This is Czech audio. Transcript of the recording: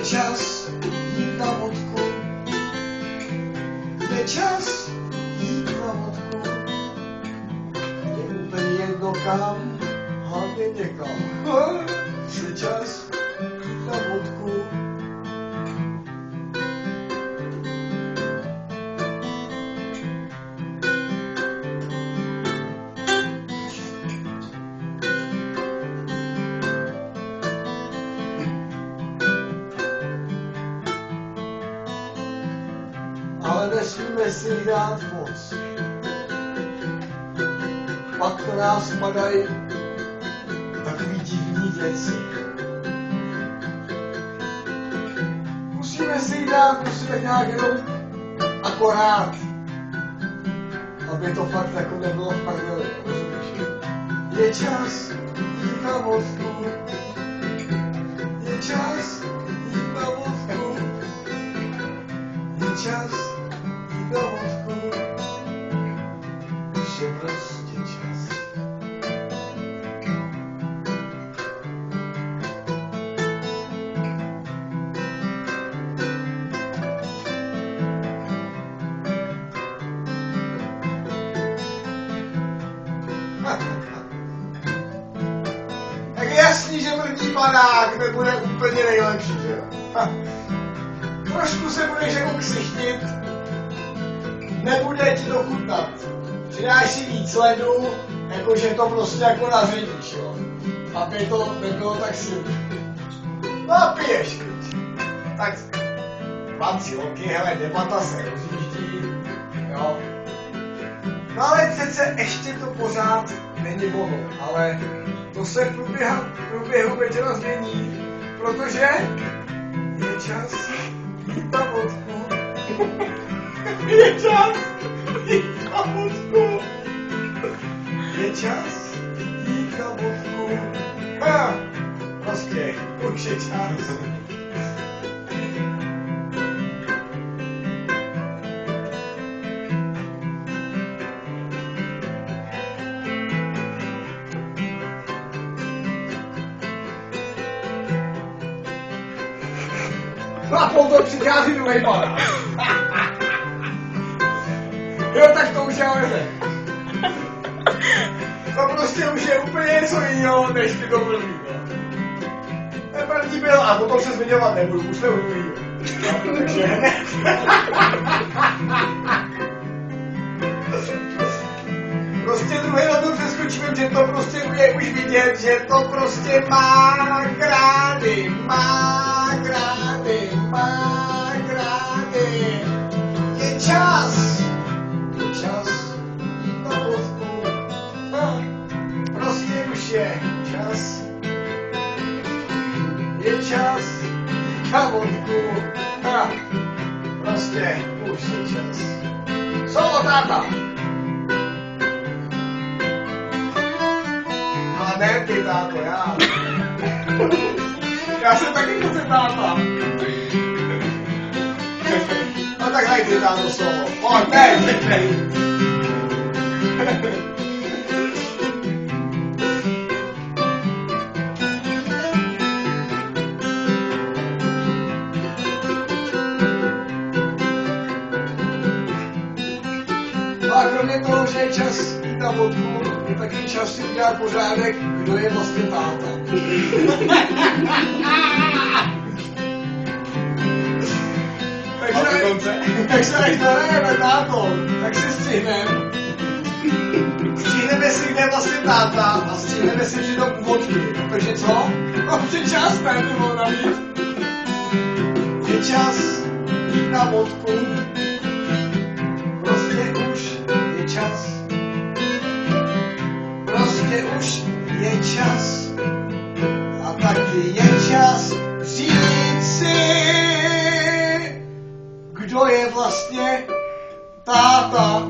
čas jít na vodku. Je čas jít na vodku. Je úplně jedno kam, hlavně někam. Je čas jít na vodku. Ale nesmíme si jich dát moc. Pak na nás padají takový divný věci. Musíme si jich dát, musíme nějak jenom akorát, aby to fakt jako nebylo v prdeli, rozumíš? Je čas jít na vodku. Je čas jít na vodku. Je čas jít na vodku. Už je prostě čas. Tak je jasný, že první panák nebude úplně nejlepší, že jo? Trošku se budeš jako ksichtit, nebude ti to chutnat. Přidáš si víc ledu, jakože to prostě jako naředíš, jo? Aby to nebylo tak silný. No a piješ, viď? Tak mám cílky, hele, debata se rozjíždí, jo? No ale přece ještě to pořád není ono, ale to se v průběhu večera změní, protože je čas jít na vodku. Je čas jít na vodku. Je čas jít na vodku. Prostě už je čas. No a potom přichází druhý panák. Jo, tak to už je hoře. To prostě už je úplně něco jiného, než ty to první. Ten první byl, a potom se zmiňovat nebudu, už jsme druhý. Takže hned. Prostě druhý na to přeskočím, že to prostě je už vidět, že to prostě má grády, má grády, má grády. Je čas jít na vodku. Prostě už je čas. Je čas jít na vodku. Prostě už je čas. Solo táta. A ne ty, táto, já. Já jsem taky chce táta. No tak daj ty, táto, slovo. O, ne. No a kromě toho, že je čas jít na vodku, je taky čas si udělat pořádek, kdo je vlastně táta. Takže až dohrajeme táto, tak si střihneme. Střihneme si, kde je vlastně táta a střihneme si přitom vodky, protože co? No, je čas, ne, ty vole, navíc. Je čas jít na vodku. Prostě už je čas. Prostě už je čas. A taky je čas říct si, kdo je vlastně táta.